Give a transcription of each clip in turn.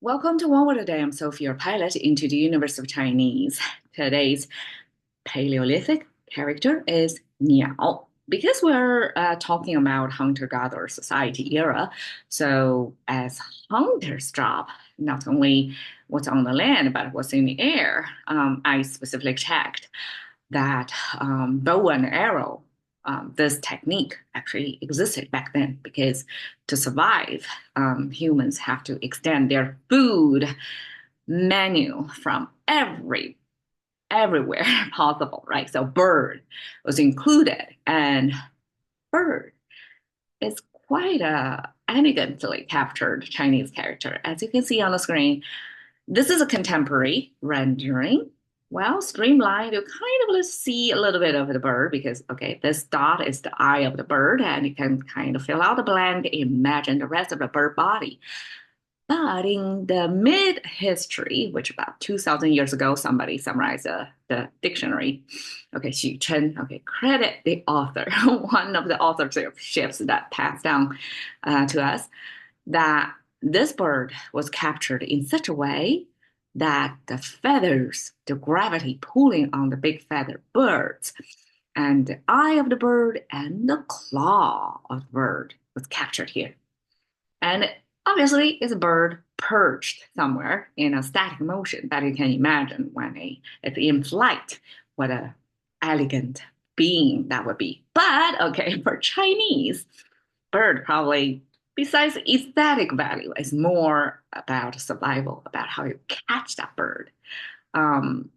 Welcome to One Word a Day. I'm Sophie, your pilot into the universe of Chinese. Today's Paleolithic character is Niao. Because we're talking about hunter-gatherer society era, so as hunters' job, not only what's on the land, but what's in the air, I specifically checked that bow and arrow, this technique actually existed back then because to survive, humans have to extend their food menu from everywhere possible, right? So bird was included, and bird is quite a elegantly captured Chinese character. As you can see on the screen, this is a contemporary rendering. Well, streamlined, you kind of see a little bit of the bird because, okay, this dot is the eye of the bird, and you can kind of fill out the blank, imagine the rest of the bird body. But in the mid-history, which about 2,000 years ago, somebody summarized the dictionary. Okay, Xu Chen, okay, credit the author, one of the authorships that passed down to us, that this bird was captured in such a way that the feathers, the gravity pulling on the big feather birds, and the eye of the bird and the claw of the bird was captured here. And obviously, it's a bird perched somewhere in a static motion that you can imagine when it's in flight. What a elegant being that would be. But okay, for Chinese, bird probably besides aesthetic value is more about survival, about how you catch that bird. Um,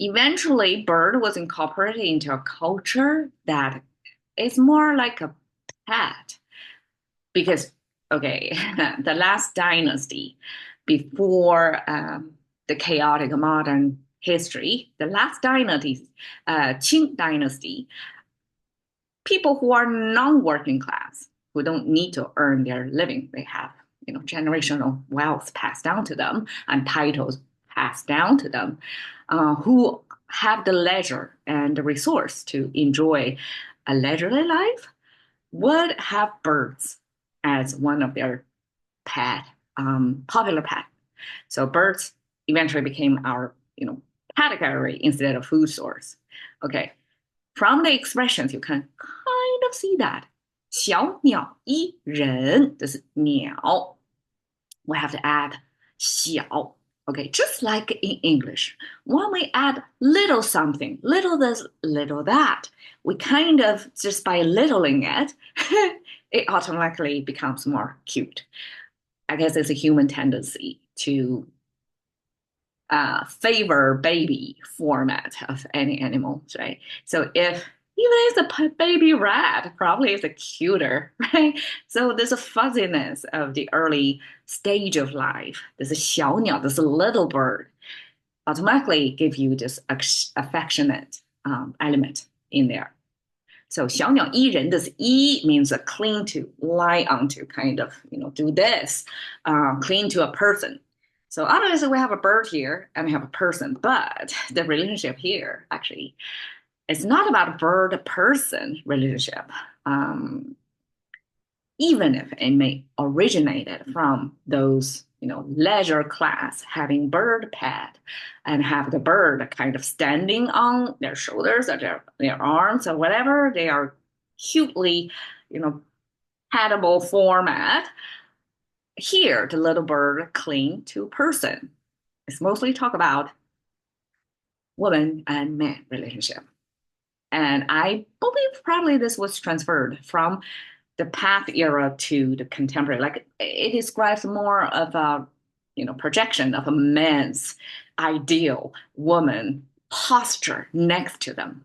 Eventually, bird was incorporated into a culture that is more like a pet because okay, the last dynasty before the chaotic modern history, the last dynasty, Qing dynasty, people who are non-working class, who don't need to earn their living, they have generational wealth passed down to them and titles passed down to them, who have the leisure and the resource to enjoy a leisurely life, would have birds as one of their pet, popular pet. So birds eventually became our, category instead of food source. Okay, from the expressions you can kind of see that. 小鸟依人, this is 鸟. We have to add 小. Okay, just like in English, when we add little something, little this, little that, we kind of just by littling it, it automatically becomes more cute. I guess it's a human tendency to favor baby format of any animals, right? So if even if it's a baby rat, probably is a cuter, right? So there's a fuzziness of the early stage of life. This is 小鸟, this little bird, automatically give you this affectionate element in there. So 小鸟依人, this 依 means a cling to, lie onto, kind of, do this, cling to a person. So obviously we have a bird here and we have a person, but the relationship here actually is not about bird-person relationship. Even if it may originated from those, leisure class having bird pet and have the bird kind of standing on their shoulders or their arms or whatever, they are cutely, petable format. Here, the little bird cling to person. It's mostly talk about woman and man relationship. And I believe probably this was transferred from the past era to the contemporary. Like it describes more of a, projection of a man's ideal woman posture next to them.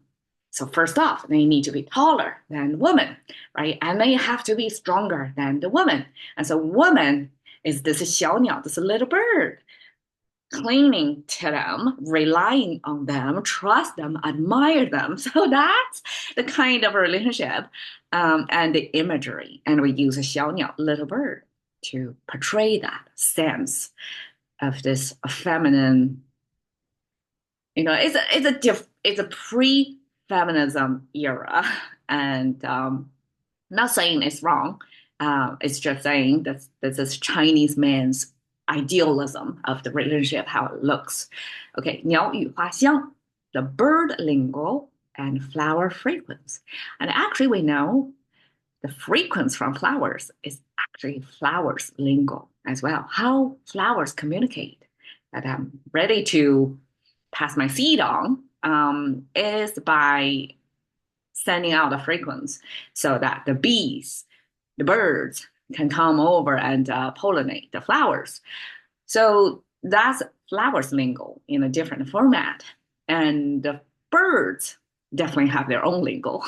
So first off, they need to be taller than the woman, right? And they have to be stronger than the woman. And so woman is this 小鸟, this little bird, clinging to them, relying on them, trust them, admire them. So that's the kind of relationship and the imagery. And we use a 小鸟, little bird, to portray that sense of this feminine. It's a pre-feminism era, and not saying it's wrong. It's just saying that this is Chinese man's idealism of the relationship, how it looks. Okay, 鸟语花香, the bird lingo and flower frequency. And actually, we know the frequency from flowers is actually flowers lingo as well. How flowers communicate that I'm ready to pass my seed on is by sending out the frequency so that the bees, the birds can come over and pollinate the flowers. So that's flowers lingo in a different format. And the birds definitely have their own lingo.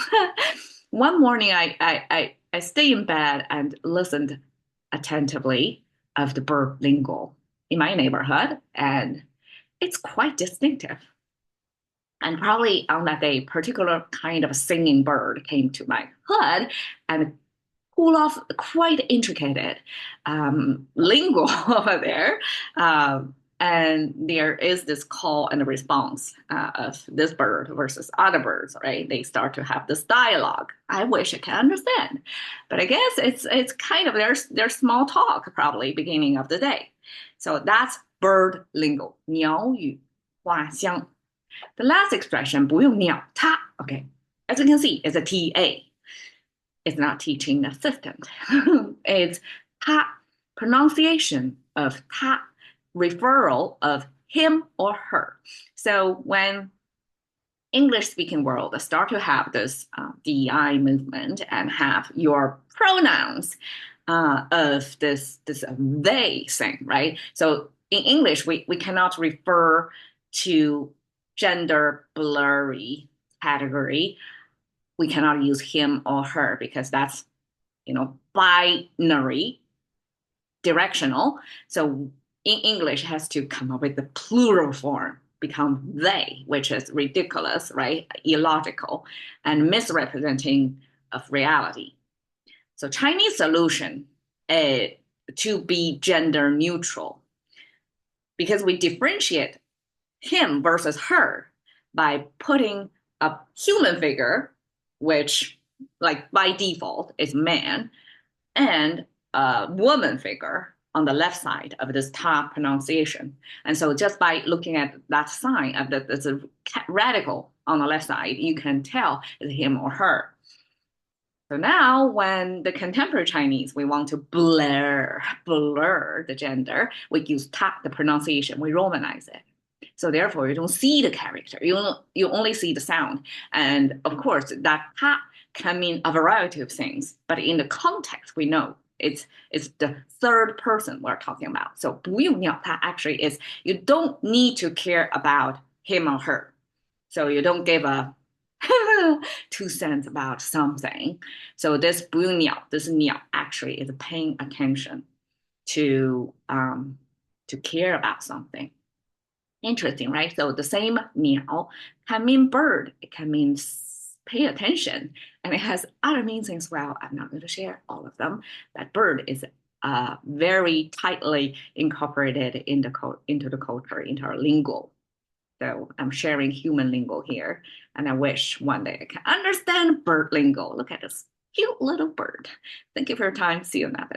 One morning, I stayed in bed and listened attentively of the bird lingo in my neighborhood, and it's quite distinctive. And probably on that day, particular kind of singing bird came to my hood and pull off quite intricate lingo over there. And there is this call and response of this bird versus other birds, right? They start to have this dialogue. I wish I can understand, but I guess it's kind of their small talk probably beginning of the day. So that's bird lingo, 鸟语花香. The last expression, 不用鸟它, okay, as you can see, it's a TA. It's not teaching assistant. It's 他, pronunciation of 他, referral of him or her. So when English speaking world start to have this DEI movement and have your pronouns of this they thing, right? So in English, we cannot refer to gender blurry category. We cannot use him or her because that's, binary, directional. So in English, it has to come up with the plural form, become they, which is ridiculous, right? Illogical and misrepresenting of reality. So Chinese solution to be gender neutral, because we differentiate him versus her by putting a human figure, which like by default is man, and a woman figure on the left side of this top pronunciation. And so just by looking at that sign of that's a radical on the left side, you can tell it's him or her. So now when the contemporary Chinese, we want to blur the gender, we use ta, the pronunciation, we romanize it. So therefore, you don't see the character. You only see the sound. And of course, that ta can mean a variety of things. But in the context, we know it's the third person we're talking about. So 不用鸟他 actually is you don't need to care about him or her. So you don't give a 2 cents about something. So this 不用鸟, this 鸟 actually is paying attention to care about something. Interesting, right? So the same 鸟 can mean bird, it can mean pay attention, and it has other meanings as well. I'm not going to share all of them. That bird is very tightly incorporated into the culture, into our lingo. So I'm sharing human lingo here, and I wish one day I can understand bird lingo. Look at this cute little bird. Thank you for your time. See you another.